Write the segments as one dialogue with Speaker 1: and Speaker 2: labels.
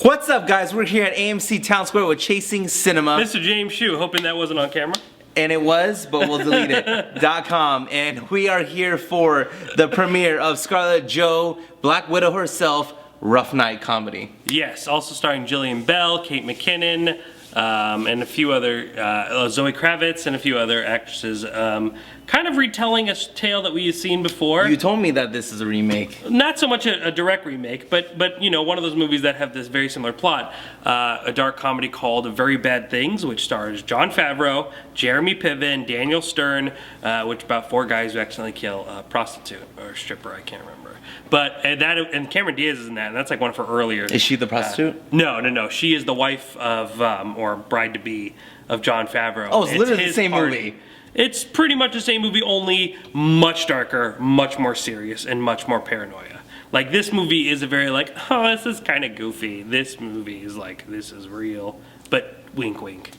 Speaker 1: What's up, guys? We're here at AMC Town Square with Chasing Cinema.
Speaker 2: Mr. James Shue, hoping that wasn't on camera.
Speaker 1: And it was, but we'll delete it. .com. And we are here for the premiere of Scarlett Jo, Black Widow herself, Rough Night comedy.
Speaker 2: Yes, also starring Jillian Bell, Kate McKinnon, and a few other, Zoë Kravitz and a few other actresses. Kind of retelling a tale that we have seen before.
Speaker 1: You told me that this is a remake.
Speaker 2: Not so much a direct remake, but you know, one of those movies that have this very similar plot. A dark comedy called Very Bad Things, which stars Jon Favreau, Jeremy Piven, Daniel Stern, which about 4 guys who accidentally kill a prostitute or a stripper, I can't remember. But and Cameron Diaz is in that, and that's like one of her earlier.
Speaker 1: Is she the prostitute?
Speaker 2: No. She is the wife of, or bride-to-be of Jon Favreau.
Speaker 1: Oh, it's literally the same movie.
Speaker 2: It's pretty much the same movie, only much darker, much more serious, and much more paranoia. Like, this movie is a very like, oh, this is kind of goofy. This movie is like, this is real, but wink wink.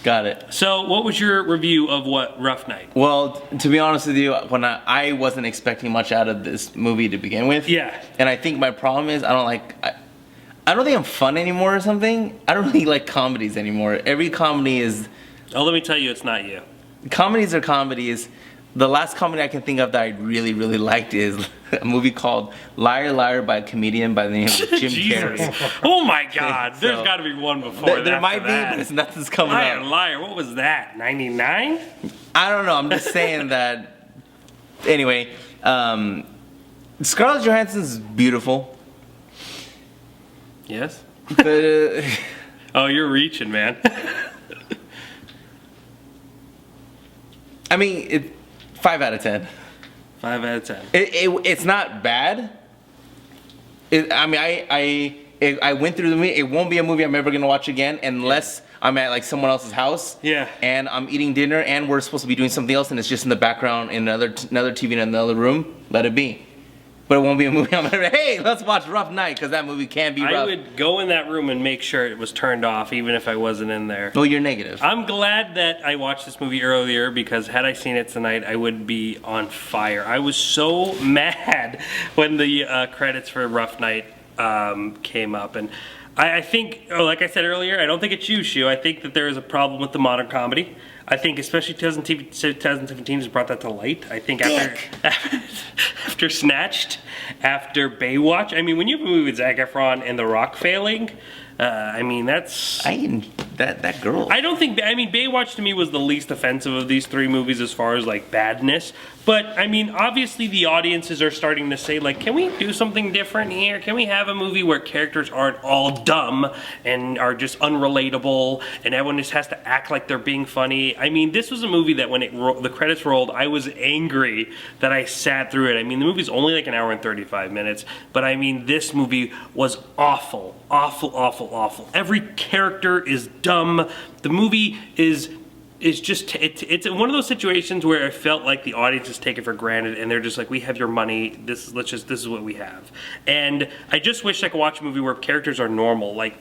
Speaker 1: Got it.
Speaker 2: So, what was your review of what Rough Night?
Speaker 1: Well, to be honest with you, when I wasn't expecting much out of this movie to begin with.
Speaker 2: Yeah.
Speaker 1: And I think my problem is I don't think I'm fun anymore or something. I don't really like comedies anymore. Every comedy is...
Speaker 2: Oh, let me tell you, it's not you.
Speaker 1: Comedies are comedies. The last comedy I can think of that I really, really liked is a movie called Liar, Liar by a comedian by the name of Jim Carrey.
Speaker 2: Oh my God, there's got to be one before
Speaker 1: there might be, but nothing's coming
Speaker 2: Liar,
Speaker 1: up.
Speaker 2: Liar, what was that, 99?
Speaker 1: I don't know, I'm just saying that. Anyway, Scarlett Johansson's beautiful.
Speaker 2: Yes?
Speaker 1: But,
Speaker 2: oh, you're reaching, man.
Speaker 1: I mean, 5 out of 10.
Speaker 2: 5 out of 10.
Speaker 1: It's not bad. I went through the movie. It won't be a movie I'm ever gonna watch again unless I'm at like someone else's house.
Speaker 2: Yeah.
Speaker 1: And I'm eating dinner and we're supposed to be doing something else and it's just in the background in another TV in another room. Let it be. But it won't be a movie I'm ever, hey, let's watch Rough Night, because that movie can be rough.
Speaker 2: I would go in that room and make sure it was turned off, even if I wasn't in there.
Speaker 1: Well, you're negative.
Speaker 2: I'm glad that I watched this movie earlier, because had I seen it tonight, I would be on fire. I was so mad when the credits for Rough Night came up. And I think, like I said earlier, I don't think it's you, Shu. I think that there is a problem with the modern comedy. I think especially 2017 has brought that to light. I think after Snatched, after Baywatch. I mean, when you have a movie with Zac Efron and The Rock failing, I mean, that's...
Speaker 1: that girl.
Speaker 2: I don't think... I mean, Baywatch to me was the least offensive of these 3 movies as far as, like, badness. But, I mean, obviously the audiences are starting to say, like, can we do something different here? Can we have a movie where characters aren't all dumb and are just unrelatable and everyone just has to act like they're being funny? I mean, this was a movie that when the credits rolled, I was angry that I sat through it. I mean, the movie's only like an hour and 35 minutes, but I mean, this movie was awful. Awful, awful, awful. Every character is dumb. The movie is just, it's one of those situations where I felt like the audience is taken for granted and they're just like, we have your money, this is what we have. And I just wish I could watch a movie where characters are normal. Like,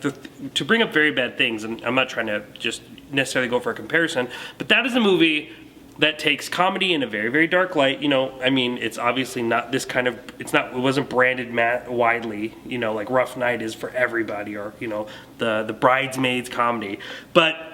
Speaker 2: to bring up Very Bad Things, and I'm not trying to just necessarily go for a comparison, but that is a movie that takes comedy in a very, very dark light. You know, I mean, it's obviously not this kind of, it wasn't branded widely, you know, like Rough Night is for everybody, or, you know, the Bridesmaids comedy. But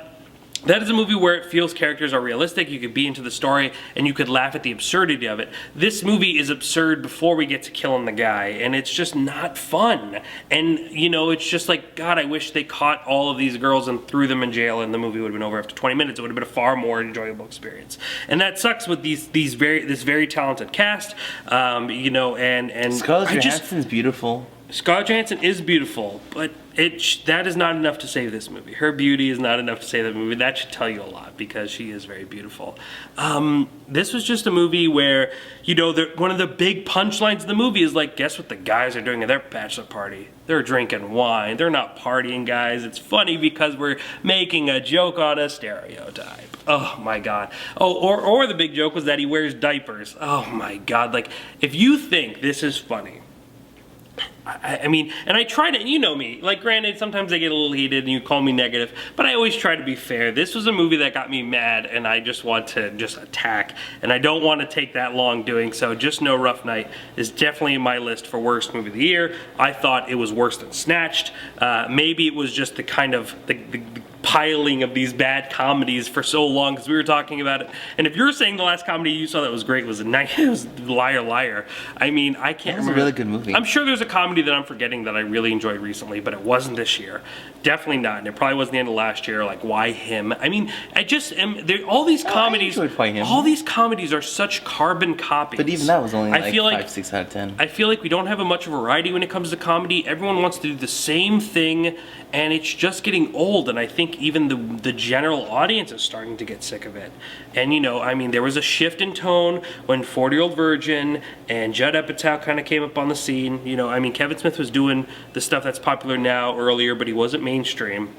Speaker 2: that is a movie where it feels characters are realistic, you could be into the story, and you could laugh at the absurdity of it. This movie is absurd before we get to killing the guy, and it's just not fun. And, you know, it's just like, God, I wish they caught all of these girls and threw them in jail, and the movie would have been over after 20 minutes. It would have been a far more enjoyable experience. And that sucks with this very talented cast, you know, and
Speaker 1: Scarlett Johansson's beautiful.
Speaker 2: Scarlett Johansson is beautiful, but that is not enough to save this movie. Her beauty is not enough to save the movie. That should tell you a lot, because she is very beautiful. This was just a movie where, you know, one of the big punchlines of the movie is like, guess what the guys are doing at their bachelor party? They're drinking wine. They're not partying, guys. It's funny because we're making a joke on a stereotype. Oh my God. Oh, or the big joke was that he wears diapers. Oh my God. Like, if you think this is funny, I mean, and I try to, you know me, like granted, sometimes I get a little heated and you call me negative, but I always try to be fair. This was a movie that got me mad and I just want to just attack, and I don't want to take that long doing so. Just know Rough Night is definitely in my list for worst movie of the year. I thought it was worse than Snatched. Maybe it was just the kind of, the piling of these bad comedies for so long, because we were talking about it. And if you're saying the last comedy you saw that was great was Liar Liar, I mean, I can't remember.
Speaker 1: It was a really good movie.
Speaker 2: I'm sure there's a comedy that I'm forgetting that I really enjoyed recently, but it wasn't this year. Definitely not, and it probably wasn't the end of last year. Like, why him? I mean, I just am. All these comedies,
Speaker 1: I enjoyed Why Him.
Speaker 2: all these comedies are such carbon copies.
Speaker 1: But even that was only
Speaker 2: I feel like
Speaker 1: 5, 6 out of 10.
Speaker 2: I feel like we don't have much variety when it comes to comedy. Everyone wants to do the same thing, and it's just getting old. And I think even the general audience is starting to get sick of it. And you know, I mean, there was a shift in tone when 40-Year-Old Virgin and Judd Apatow kind of came up on the scene. You know, I mean, Kevin Smith was doing the stuff that's popular now earlier, but he wasn't mainstream.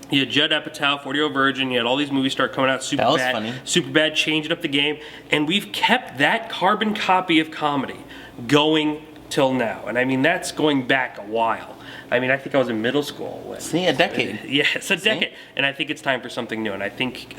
Speaker 2: You had Judd Apatow, 40-Year-Old Virgin. You had all these movies start coming out. Super bad, changing up the game, and we've kept that carbon copy of comedy going till now. And I mean, that's going back a while. I mean, I think I was in middle school when.
Speaker 1: See, a decade.
Speaker 2: Yeah, it's a decade, and I think it's time for something new. And I think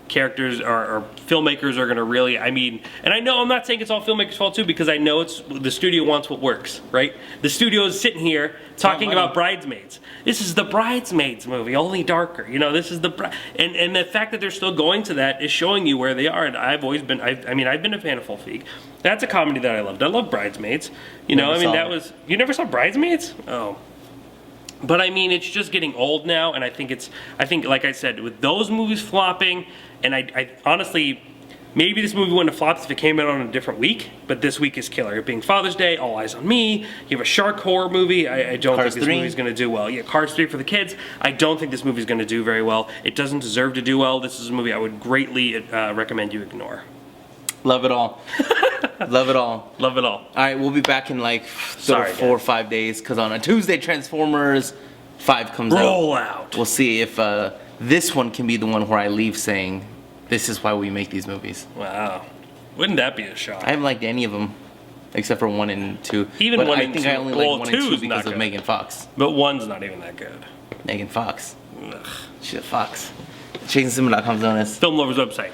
Speaker 2: characters or filmmakers are going to really, I mean, and I know I'm not saying it's all filmmakers' fault too, because I know it's the studio wants what works, right? The studio is sitting here talking about Bridesmaids. This is the Bridesmaids movie, only darker. You know, this is the and the fact that they're still going to that is showing you where they are. And I've always been, I mean, I've been a fan of Full Feig. That's a comedy that I loved. I love Bridesmaids. You know, I mean, that was, you never saw Bridesmaids? Oh. But I mean, it's just getting old now, and I think, like I said, with those movies flopping, and I honestly, maybe this movie wouldn't have flopped if it came out on a different week, but this week is killer. It being Father's Day, All Eyes on Me, you have a shark horror movie, I don't think this movie's going to do well. Yeah, Cars 3 for the kids, I don't think this movie's going to do very well. It doesn't deserve to do well. This is a movie I would greatly recommend you ignore.
Speaker 1: Love it all. Love it all.
Speaker 2: Love it all.
Speaker 1: All right, we'll be back in like 4 or 5 days, because on a Tuesday, Transformers 5 comes out.
Speaker 2: Roll out.
Speaker 1: We'll see if this one can be the one where I leave saying, this is why we make these movies.
Speaker 2: Wow. Wouldn't that be a shock?
Speaker 1: I haven't liked any of them, except for 1 and 2.
Speaker 2: Even
Speaker 1: but
Speaker 2: 1
Speaker 1: I
Speaker 2: and
Speaker 1: think
Speaker 2: 2.
Speaker 1: I only
Speaker 2: Well,
Speaker 1: like 1 and 2
Speaker 2: 2's
Speaker 1: because
Speaker 2: not
Speaker 1: of
Speaker 2: good.
Speaker 1: Megan Fox.
Speaker 2: But 1's not even that good.
Speaker 1: Megan Fox.
Speaker 2: Ugh.
Speaker 1: She's a fox. ChasingCinema.com's known as
Speaker 2: Film Lovers website.